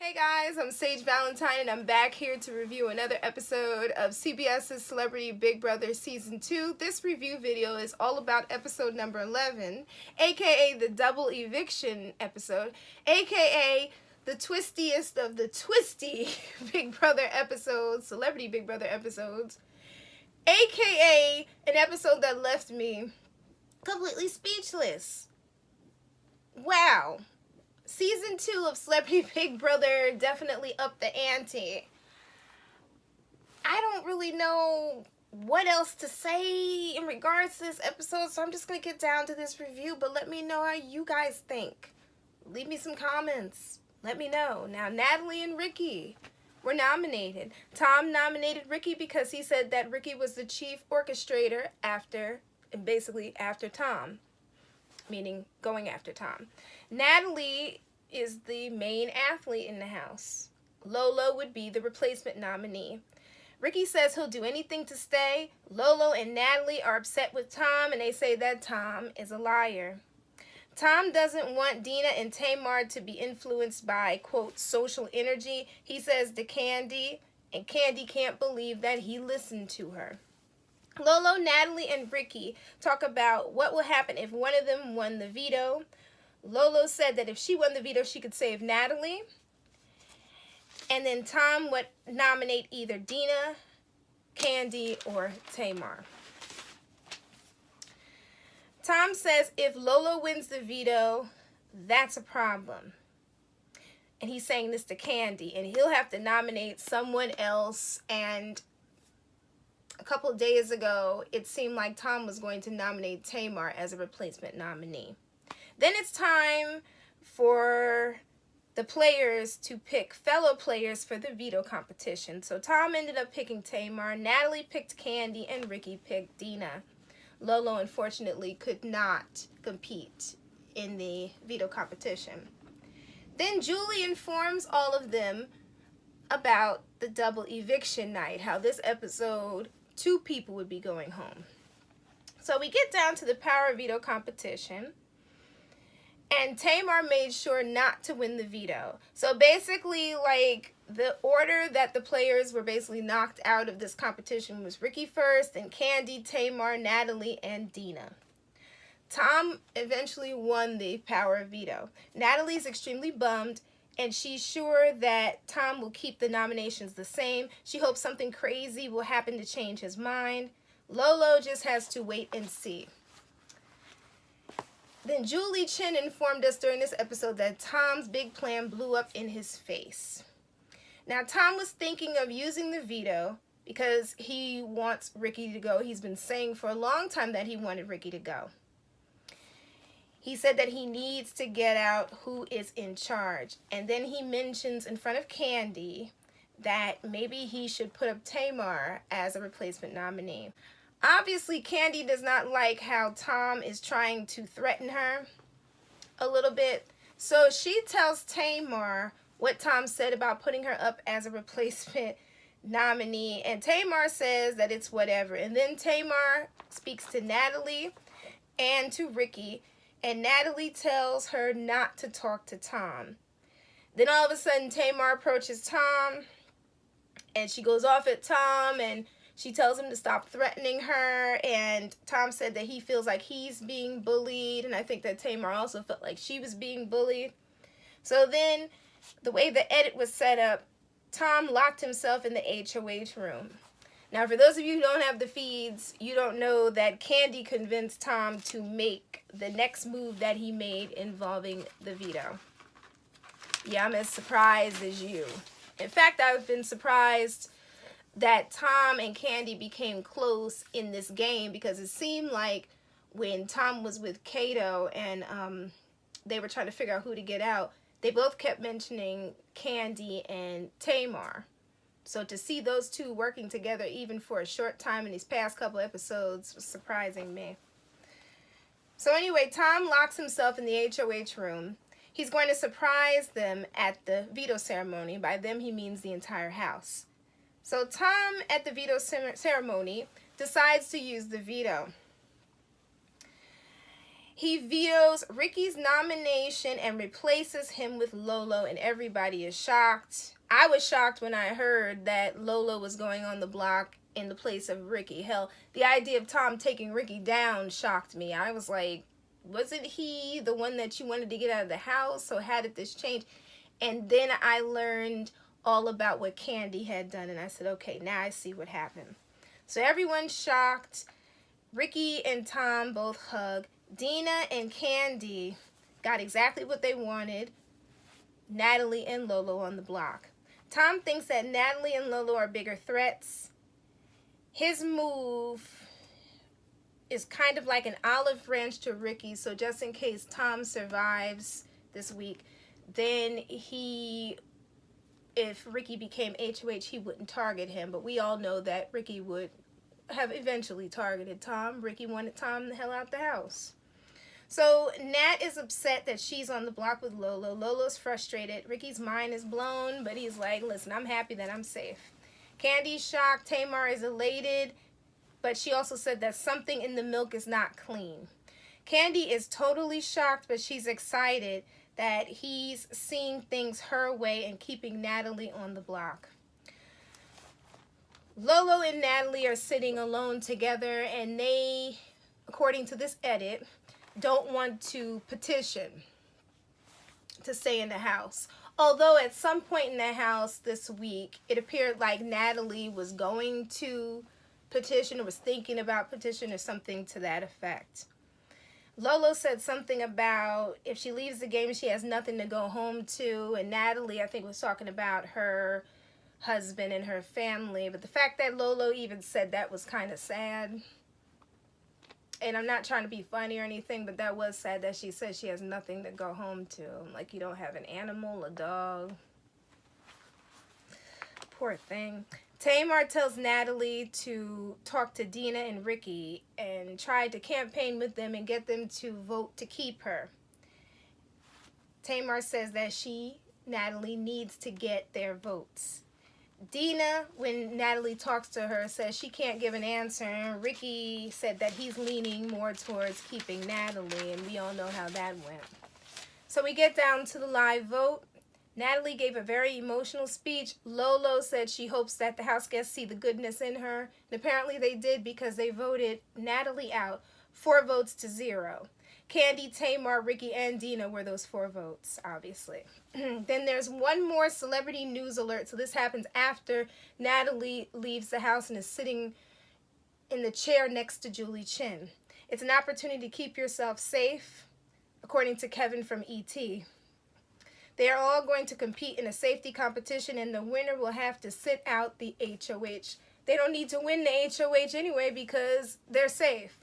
Hey guys, I'm Sage Valentine and I'm back here to review another episode of CBS's Celebrity Big Brother Season 2. This review video is all about episode number 11, aka the double eviction episode, aka the twistiest of the twisty Big Brother episodes, Celebrity Big Brother episodes, aka an episode that left me completely speechless. Wow. Season 2 of Celebrity Big Brother definitely upped the ante. I don't really know what else to say in regards to this episode, so I'm just going to get down to this review, but let me know how you guys think. Leave me some comments. Let me know. Now, Natalie and Ricky were nominated. Tom nominated Ricky because he said that Ricky was the chief orchestrator after Tom, meaning going after Tom. Natalie is the main athlete in the house. Lolo would be the replacement nominee. Ricky says he'll do anything to stay. Lolo and Natalie are upset with Tom and they say that Tom is a liar. Tom doesn't want Dina and Tamar to be influenced by, quote, social energy. He says to Candy, and Candy can't believe that he listened to her. Lolo, Natalie, and Ricky talk about what will happen if one of them won the veto. Lolo said that if she won the veto, she could save Natalie. And then Tom would nominate either Dina, Candy, or Tamar. Tom says if Lolo wins the veto, that's a problem. And he's saying this to Candy, and he'll have to nominate someone else. And a couple of days ago, it seemed like Tom was going to nominate Tamar as a replacement nominee. Then it's time for the players to pick fellow players for the veto competition. So Tom ended up picking Tamar, Natalie picked Candy, and Ricky picked Dina. Lolo, unfortunately, could not compete in the veto competition. Then Julie informs all of them about the double eviction night, how this episode, 2 people would be going home. So we get down to the power veto competition. And Tamar made sure not to win the veto. So basically, like, the order that the players were basically knocked out of this competition was Ricky first, then Candy, Tamar, Natalie, and Dina. Tom eventually won the power veto. Natalie's extremely bummed, and she's sure that Tom will keep the nominations the same. She hopes something crazy will happen to change his mind. Lolo just has to wait and see. Then Julie Chen informed us during this episode that Tom's big plan blew up in his face. Now, Tom was thinking of using the veto because he wants Ricky to go. He's been saying for a long time that he wanted Ricky to go. He said that he needs to get out who is in charge. And then he mentions in front of Candy that maybe he should put up Tamar as a replacement nominee. Obviously, Candy does not like how Tom is trying to threaten her a little bit. So she tells Tamar what Tom said about putting her up as a replacement nominee. And Tamar says that it's whatever. And then Tamar speaks to Natalie and to Ricky. And Natalie tells her not to talk to Tom. Then all of a sudden, Tamar approaches Tom. And she goes off at Tom and she tells him to stop threatening her, and Tom said that he feels like he's being bullied, and I think that Tamar also felt like she was being bullied. So then, the way the edit was set up, Tom locked himself in the HOH room. Now, for those of you who don't have the feeds, you don't know that Candy convinced Tom to make the next move that he made involving the veto. Yeah, I'm as surprised as you. In fact, I've been surprised that Tom and Candy became close in this game because it seemed like when Tom was with Kato and they were trying to figure out who to get out, they both kept mentioning Candy and Tamar. So to see those two working together even for a short time in these past couple episodes was surprising me. So anyway, Tom locks himself in the HOH room. He's going to surprise them at the veto ceremony. By them, he means the entire house. So Tom, at the veto ceremony, decides to use the veto. He vetoes Ricky's nomination and replaces him with Lolo, and everybody is shocked. I was shocked when I heard that Lolo was going on the block in the place of Ricky. Hell, the idea of Tom taking Ricky down shocked me. I was like, wasn't he the one that you wanted to get out of the house? So how did this change? And then I learned all about what Candy had done, and I said, okay, now I see what happened. So everyone's shocked. Ricky and Tom both hug. Dina and Candy got exactly what they wanted. Natalie and Lolo on the block. Tom thinks that Natalie and Lolo are bigger threats. His move is kind of like an olive branch to Ricky, so just in case Tom survives this week, then if Ricky became HOH, he wouldn't target him, but we all know that Ricky would have eventually targeted Tom. Ricky wanted Tom the hell out the house. So Nat is upset that she's on the block with Lolo. Lolo's frustrated. Ricky's mind is blown, but he's like, listen, I'm happy that I'm safe. Candy's shocked. Tamar is elated, but she also said that something in the milk is not clean. Candy is totally shocked, but she's excited that he's seeing things her way and keeping Natalie on the block. Lolo and Natalie are sitting alone together, and they, according to this edit, don't want to petition to stay in the house. Although at some point in the house this week, it appeared like Natalie was going to petition or was thinking about petition or something to that effect. Lolo said something about if she leaves the game, she has nothing to go home to. And Natalie, I think, was talking about her husband and her family. But the fact that Lolo even said that was kind of sad. And I'm not trying to be funny or anything, but that was sad that she said she has nothing to go home to. Like, you don't have an animal, a dog. Poor thing. Tamar tells Natalie to talk to Dina and Ricky and try to campaign with them and get them to vote to keep her. Tamar says that Natalie, needs to get their votes. Dina, when Natalie talks to her, says she can't give an answer. And Ricky said that he's leaning more towards keeping Natalie, and we all know how that went. So we get down to the live vote. Natalie gave a very emotional speech. Lolo said she hopes that the house guests see the goodness in her. And apparently they did, because they voted Natalie out 4 votes to 0. Candy, Tamar, Ricky, and Dina were those 4 votes, obviously. Then there's one more celebrity news alert. So this happens after Natalie leaves the house and is sitting in the chair next to Julie Chen. It's an opportunity to keep yourself safe, according to Kevin from E.T. They are all going to compete in a safety competition, and the winner will have to sit out the HOH. They don't need to win the HOH anyway because they're safe.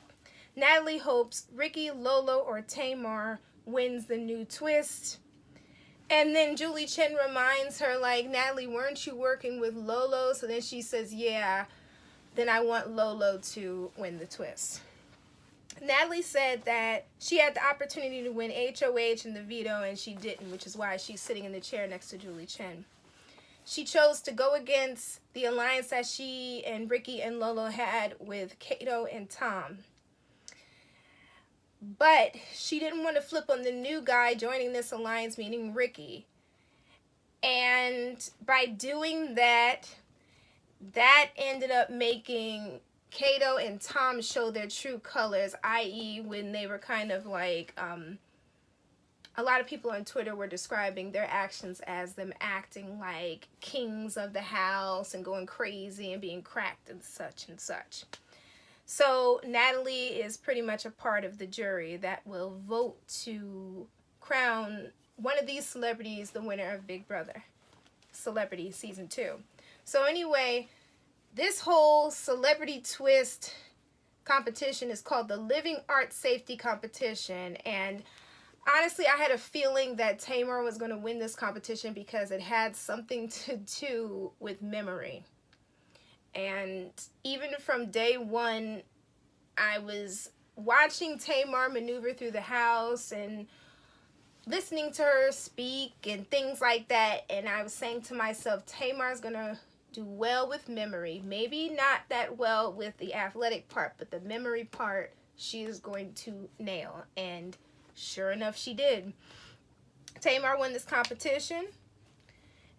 Natalie hopes Ricky, Lolo, or Tamar wins the new twist. And then Julie Chen reminds her, like, Natalie, weren't you working with Lolo? So then she says, yeah, then I want Lolo to win the twist. Natalie said that she had the opportunity to win HOH in the veto, and she didn't, which is why she's sitting in the chair next to Julie Chen. She chose to go against the alliance that she and Ricky and Lolo had with Kato and Tom. But she didn't want to flip on the new guy joining this alliance, meaning Ricky. And by doing that, that ended up making Kato and Tom show their true colors, i.e. when they were kind of like, a lot of people on Twitter were describing their actions as them acting like kings of the house and going crazy and being cracked and such and such. So Natalie is pretty much a part of the jury that will vote to crown one of these celebrities the winner of Big Brother Celebrity Season 2. So anyway, this whole celebrity twist competition is called the Living Art Safety Competition. And honestly, I had a feeling that Tamar was going to win this competition because it had something to do with memory. And even from day one, I was watching Tamar maneuver through the house and listening to her speak and things like that. And I was saying to myself, Tamar's going to do well with memory. Maybe not that well with the athletic part, but the memory part, she is going to nail. And sure enough, she did. Tamar won this competition.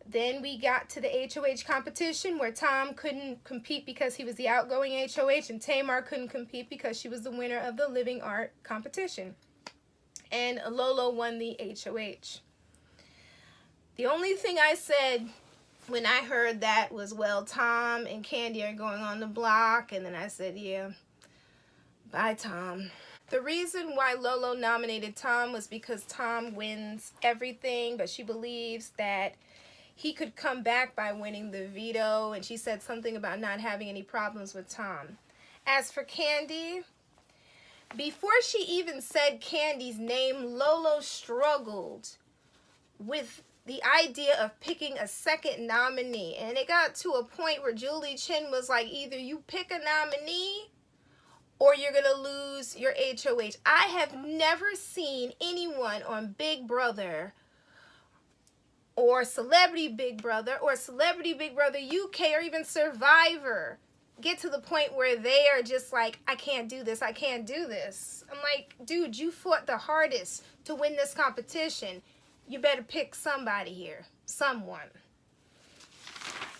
Then we got to the HOH competition where Tom couldn't compete because he was the outgoing HOH, and Tamar couldn't compete because she was the winner of the Living Art competition. And Lolo won the HOH. The only thing I said when I heard that was, well, Tom and Candy are going on the block. And then I said, yeah, bye, Tom. The reason why Lolo nominated Tom was because Tom wins everything, but she believes that he could come back by winning the veto, and she said something about not having any problems with Tom. As for Candy, before she even said Candy's name, Lolo struggled with the idea of picking a second nominee. And it got to a point where Julie Chen was like, either you pick a nominee or you're going to lose your HOH. I have never seen anyone on Big Brother or Celebrity Big Brother or Celebrity Big Brother UK or even Survivor get to the point where they are just like, I can't do this, I can't do this. I'm like, dude, you fought the hardest to win this competition. You better pick somebody here, someone.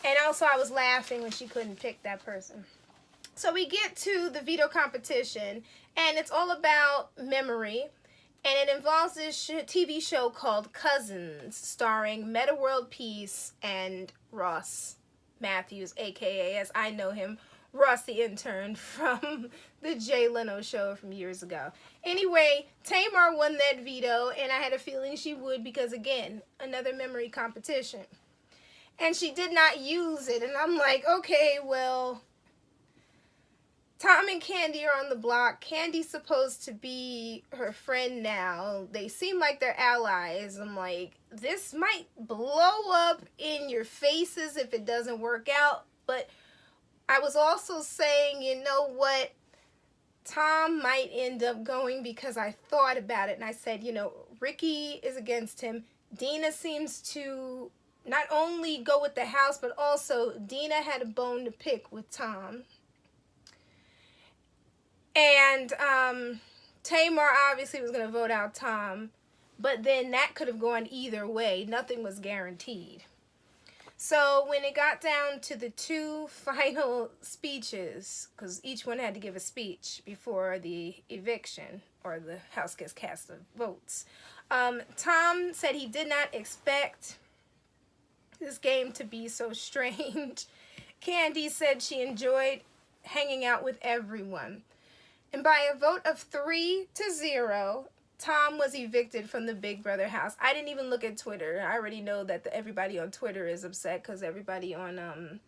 And also I was laughing when she couldn't pick that person. So we get to the veto competition, and it's all about memory. And it involves this TV show called Cousins, starring Meta World Peace and Ross Matthews, a.k.a., as I know him, Ross the intern from the Jay Leno show from years ago. Anyway, Tamar won that veto, and I had a feeling she would because, again, another memory competition. And she did not use it, and I'm like, okay, well, Tom and Candy are on the block. Candy's supposed to be her friend now. They seem like they're allies. I'm like, this might blow up in your faces if it doesn't work out. But I was also saying, you know what? Tom might end up going because I thought about it. And I said, you know, Ricky is against him. Dina seems to not only go with the house, but also Dina had a bone to pick with Tom. And Tamar obviously was going to vote out Tom, but then that could have gone either way. Nothing was guaranteed. So when it got down to the two final speeches, because each one had to give a speech before the eviction, or the house gets cast of votes, Tom said he did not expect this game to be so strange. Candy said she enjoyed hanging out with everyone. And by a vote of 3-0, Tom was evicted from the Big Brother house. I didn't even look at Twitter. I already know that everybody on Twitter is upset because everybody on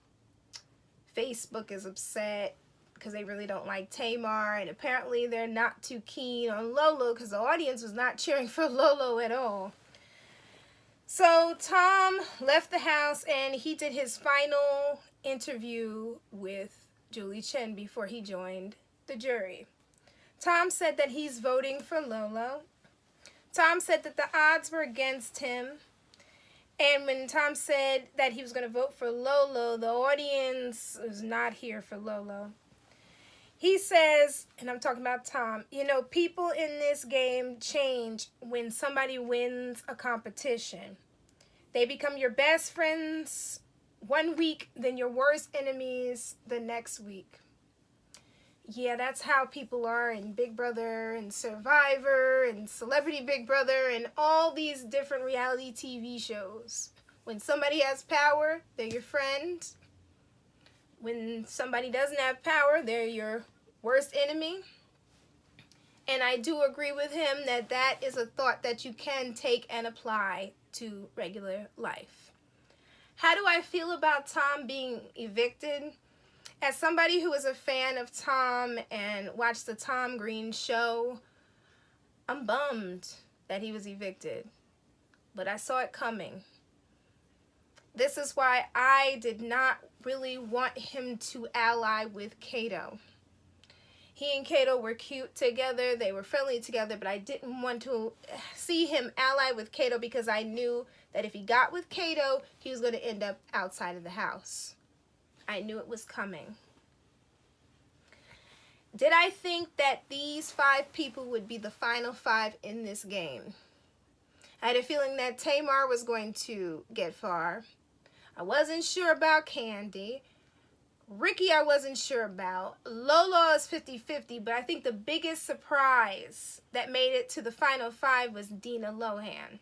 Facebook is upset because they really don't like Tamar. And apparently they're not too keen on Lolo because the audience was not cheering for Lolo at all. So Tom left the house and he did his final interview with Julie Chen before he joined the jury. Tom said that he's voting for Lolo. Tom said that the odds were against him. And when Tom said that he was going to vote for Lolo, the audience was not here for Lolo. He says, and I'm talking about Tom, you know, people in this game change when somebody wins a competition. They become your best friends one week, then your worst enemies the next week. Yeah, that's how people are in Big Brother and Survivor and Celebrity Big Brother and all these different reality TV shows. When somebody has power, they're your friend. When somebody doesn't have power, they're your worst enemy. And I do agree with him that that is a thought that you can take and apply to regular life. How do I feel about Tom being evicted? As somebody who is a fan of Tom and watched the Tom Green show, I'm bummed that he was evicted. But I saw it coming. This is why I did not really want him to ally with Kato. He and Kato were cute together. They were friendly together, but I didn't want to see him ally with Kato because I knew that if he got with Kato, he was going to end up outside of the house. I knew it was coming. Did I think that these 5 people would be the final 5 in this game? I had a feeling that Tamar was going to get far. I wasn't sure about Candy. Ricky I wasn't sure about. Lolo is 50-50, but I think the biggest surprise that made it to the final 5 was Dina Lohan.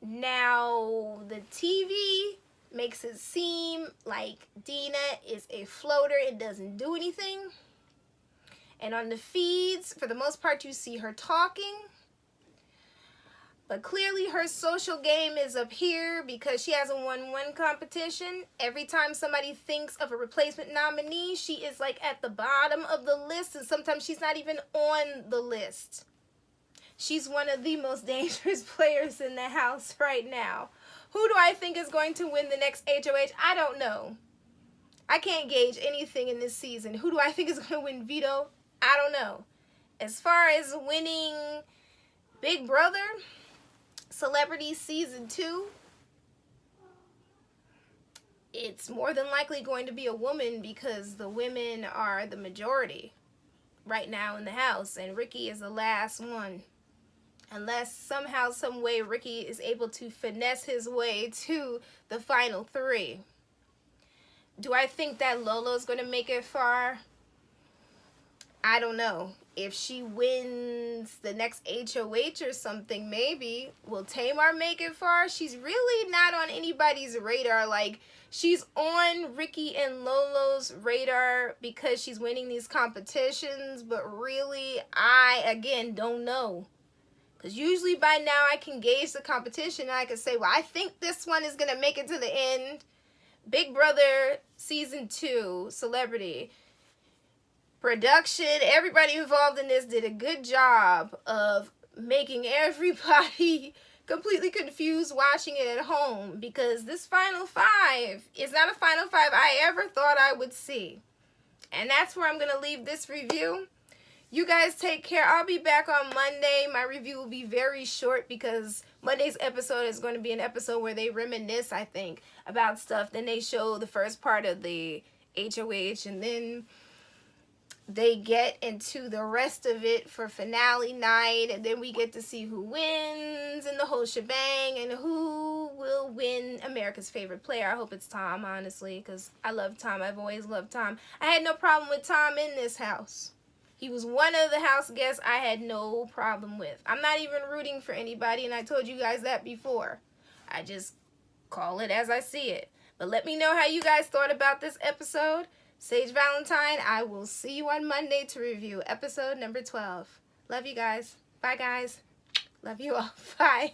Now, the TV makes it seem like Dina is a floater and doesn't do anything. And on the feeds, for the most part, you see her talking. But clearly her social game is up here because she hasn't won one competition. Every time somebody thinks of a replacement nominee, she is like at the bottom of the list, and sometimes she's not even on the list. She's one of the most dangerous players in the house right now. Who do I think is going to win the next HOH? I don't know. I can't gauge anything in this season. Who do I think is going to win veto? I don't know. As far as winning Big Brother, Celebrity Season 2, it's more than likely going to be a woman because the women are the majority right now in the house, and Ricky is the last one. Unless somehow, some way, Ricky is able to finesse his way to the final 3. Do I think that Lolo's going to make it far? I don't know. If she wins the next HOH or something, maybe. Will Tamar make it far? She's really not on anybody's radar. Like, she's on Ricky and Lolo's radar because she's winning these competitions, but really, I, again, don't know. Because usually by now I can gauge the competition and I can say, well, I think this one is going to make it to the end. Big Brother Season 2, Celebrity. Production, everybody involved in this did a good job of making everybody completely confused watching it at home, because this final 5 is not a final 5 I ever thought I would see. And that's where I'm going to leave this review. You guys take care. I'll be back on Monday. My review will be very short because Monday's episode is going to be an episode where they reminisce, I think, about stuff. Then they show the first part of the HOH, and then they get into the rest of it for finale night, and then we get to see who wins and the whole shebang and who will win America's favorite player. I hope it's Tom, honestly, because I love Tom. I've always loved Tom. I had no problem with Tom in this house. He was one of the house guests I had no problem with. I'm not even rooting for anybody, and I told you guys that before. I just call it as I see it. But let me know how you guys thought about this episode. Sage Valentine, I will see you on Monday to review episode number 12. Love you guys. Bye, guys. Love you all. Bye.